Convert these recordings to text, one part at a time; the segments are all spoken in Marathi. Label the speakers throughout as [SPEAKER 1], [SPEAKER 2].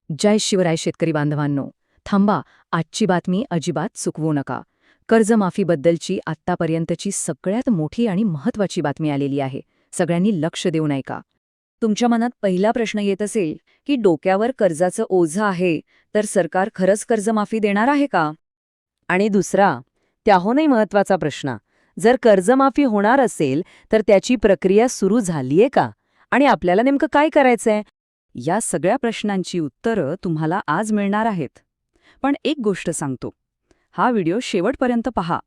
[SPEAKER 1] जय शिवराय शेतकरी बांधवांनो. थांबा, आजची बातमी अजिबात चुकवू नका. कर्जमाफीबद्दलची आत्तापर्यंतची सगळ्यात मोठी आणि महत्त्वाची बातमी आलेली आहे. सगळ्यांनी लक्ष देऊन ऐका. तुमच्या मनात पहिला प्रश्न येत असेल की डोक्यावर कर्जाचं ओझं आहे, तर सरकार खरंच कर्जमाफी देणार आहे का? आणि दुसरा, त्याहूनही महत्त्वाचा प्रश्न, जर कर्जमाफी होणार असेल तर त्याची प्रक्रिया सुरू झालीये का? आणि आपल्याला नेमकं काय करायचंय? या सगळ्या प्रश्नांची उत्तरं तुम्हाला आज मिळणार आहेत. पण एक गोष्ट सांगतो, हा व्हिडिओ शेवटपर्यंत पहा,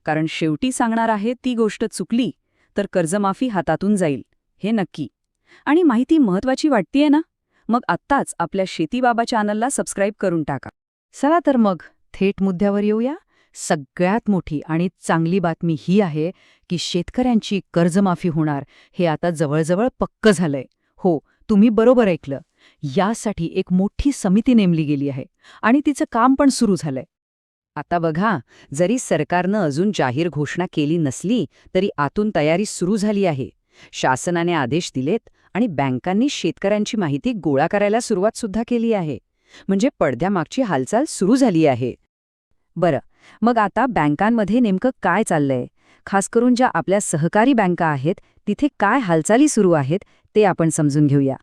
[SPEAKER 1] कारण शेवटी सांगणार आहे ती गोष्ट चुकली तर कर्जमाफी हातातून जाईल, हे नक्की. आणि माहिती महत्त्वाची वाटतेय ना? मग आत्ताच आपल्या शेतीबाबा चॅनलला सबस्क्राईब करून टाका. चला तर मग थेट मुद्द्यावर येऊया. सगळ्यात मोठी आणि चांगली बातमी ही आहे की शेतकऱ्यांची कर्जमाफी होणार हे आता जवळजवळ पक्क झालंय. हो, तुम्ही बरोबर ऐकलं. यासाठी एक मोठी समिती नेमली गेली आहे आणि तिचं काम पण सुरू झालंय. आता बघा, जरी सरकारनं अजून जाहीर घोषणा केली नसली तरी आतून तयारी सुरू झाली आहे. शासनाने आदेश दिलेत आणि बँकांनी शेतकऱ्यांची माहिती गोळा करायला सुरुवात सुद्धा केली आहे. म्हणजे पडद्यामागची हालचाल सुरू झाली आहे. बरं, मग आता बँकांमध्ये नेमकं काय चाललंय? खास करून ज्या आपल्या सहकारी बँका आहेत तिथे काय हालचाली सुरू आहेत ते आपण समजून घेऊया.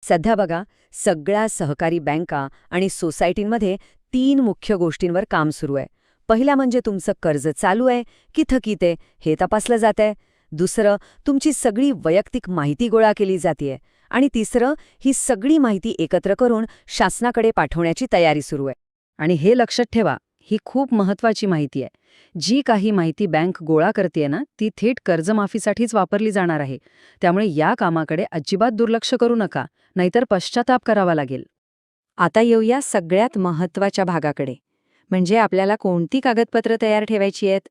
[SPEAKER 1] सध्या बघा, सगळ्या सहकारी बँका आणि सोसायटींमध्ये 3 मुख्य गोष्टींवर काम सुरू आहे. पहिला म्हणजे तुमचं कर्ज चालू आहे की थकीत आहे हे तपासलं जात आहे. दुसरं, तुमची सगळी वैयक्तिक माहिती गोळा केली जातेय. आणि तिसरं, ही सगळी माहिती एकत्र करून शासनाकडे पाठवण्याची तयारी सुरू आहे. आणि हे लक्षात ठेवा, ही खूप महत्त्वाची माहिती आहे. जी काही माहिती बँक गोळा करतेय ना, ती थेट कर्जमाफीसाठीच वापरली जाणार आहे. त्यामुळे या कामाकडे अजिबात दुर्लक्ष करू नका, नाहीतर पश्चाताप करावा लागेल. आता येऊया सगळ्यात महत्त्वाच्या भागाकडे, म्हणजे आपल्याला कोणती कागदपत्र तयार ठेवायची आहेत.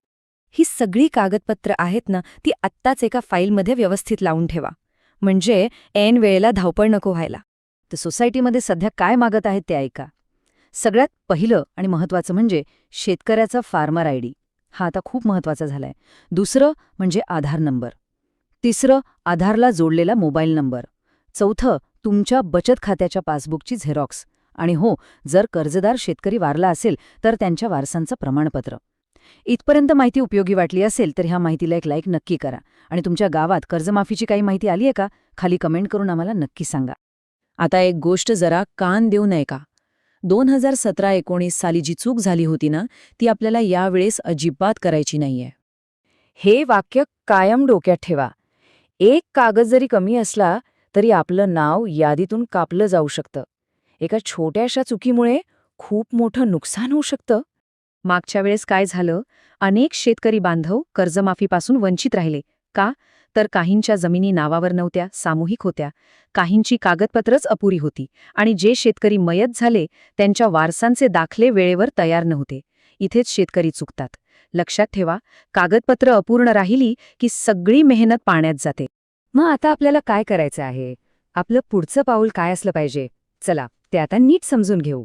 [SPEAKER 1] ही सगळी कागदपत्र आहेत ना, ती आत्ताच एका फाईलमध्ये व्यवस्थित लावून ठेवा, म्हणजे ऐन वेळेला धावपळ नको व्हायला. तर सोसायटीमध्ये सध्या काय मागत आहेत ते ऐका. सगळ्यात पहिलं आणि महत्त्वाचं म्हणजे शेतकऱ्याचा फार्मर आयडी. हा आता खूप महत्त्वाचा झालाय. दुसरं म्हणजे आधार नंबर. तिसरं, आधारला जोडलेला मोबाईल नंबर. चौथं, तुमच्या बचत खात्याच्या पासबुकची झेरॉक्स. आणि हो, जर कर्जदार शेतकरी वारला असेल तर त्यांच्या वारसांचं प्रमाणपत्र. इथपर्यंत माहिती उपयोगी वाटली असेल तर ह्या माहितीला एक लाईक नक्की करा. आणि तुमच्या गावात कर्जमाफीची काही माहिती आली आहे का? खाली कमेंट करून आम्हाला नक्की सांगा. आता एक गोष्ट जरा कान देऊ नये का? 2017-19 साली जी चूक झाली होती ना, ती आपल्याला यावेळेस अजिबात करायची नाहीये. हे वाक्य कायम डोक्यात ठेवा. एक कागद जरी कमी असला तरी आपलं नाव यादीतून कापलं जाऊ शकतं. एका छोट्याशा चुकीमुळे खूप मोठं नुकसान होऊ शकतं. मागच्या वेळेस काय झालं? अनेक शेतकरी बांधव कर्जमाफीपासून वंचित राहिले. का? तर काहींच्या जमिनी नावावर नव्हत्या, सामूहिक होत्या. काहींची कागदपत्रच अपुरी होती. आणि जे शेतकरी मयत झाले त्यांच्या वारसांचे दाखले वेळेवर तयार नव्हते. इथेच शेतकरी चुकतात. लक्षात ठेवा, कागदपत्र अपूर्ण राहिली की सगळी मेहनत पाण्यात जाते. मग आता आपल्याला काय करायचं आहे? आपलं पुढचं पाऊल काय असलं पाहिजे? चला, ते आता नीट समजून घेऊ.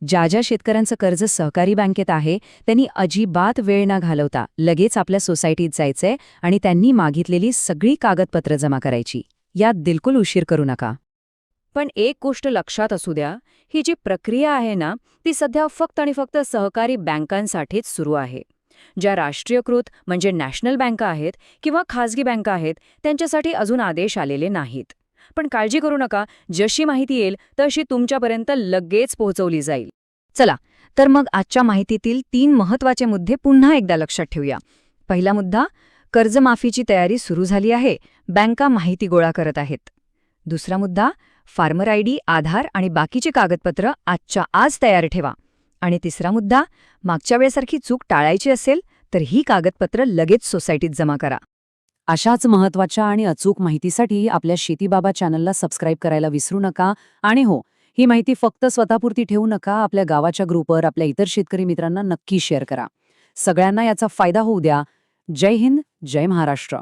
[SPEAKER 1] ज्या शेतकऱ्यांचं कर्ज सहकारी बँकेत आहे त्यांनी अजिबात वेळ न घालवता लगेच आपल्या सोसायटीत जायचंय आणि त्यांनी मागितलेली सगळी कागदपत्र जमा करायची. यात बिलकुल उशीर करू नका. पण एक गोष्ट लक्षात असू द्या, ही जी प्रक्रिया आहे ना, ती सध्या फक्त आणि फक्त सहकारी बँकांसाठीच सुरू आहे. ज्या राष्ट्रीयकृत म्हणजे नॅशनल बँका आहेत किंवा खासगी बँका आहेत त्यांच्यासाठी अजून आदेश आलेले नाहीत. पण काळजी करू नका, जशी माहिती येईल तशी तुमच्यापर्यंत लगेच पोहोचवली जाईल. चला, तर मग आजच्या माहितीतील 3 महत्त्वाचे मुद्दे पुन्हा एकदा लक्षात ठेवूया. पहिला मुद्दा, कर्जमाफीची तयारी सुरू झाली आहे, बँका माहिती गोळा करत आहेत. दुसरा मुद्दा, फार्मर आयडी, आधार आणि बाकीची कागदपत्र आजच्या आज तयार ठेवा. आणि तिसरा मुद्दा, मागच्या वेळेसारखी चूक टाळायची असेल तर ही कागदपत्र लगेच सोसायटीत जमा करा. अशाच महत्त्वाच्या आणि अचूक माहितीसाठी आपल्या शेतीबाबा चॅनलला सबस्क्राईब करायला विसरू नका. आणि हो, ही माहिती फक्त स्वतःपुरती ठेवू नका, आपल्या गावाच्या ग्रुपवर आपल्या इतर शेतकरी मित्रांना नक्की शेअर करा. सगळ्यांना याचा फायदा होऊ द्या. जय हिंद, जय महाराष्ट्र.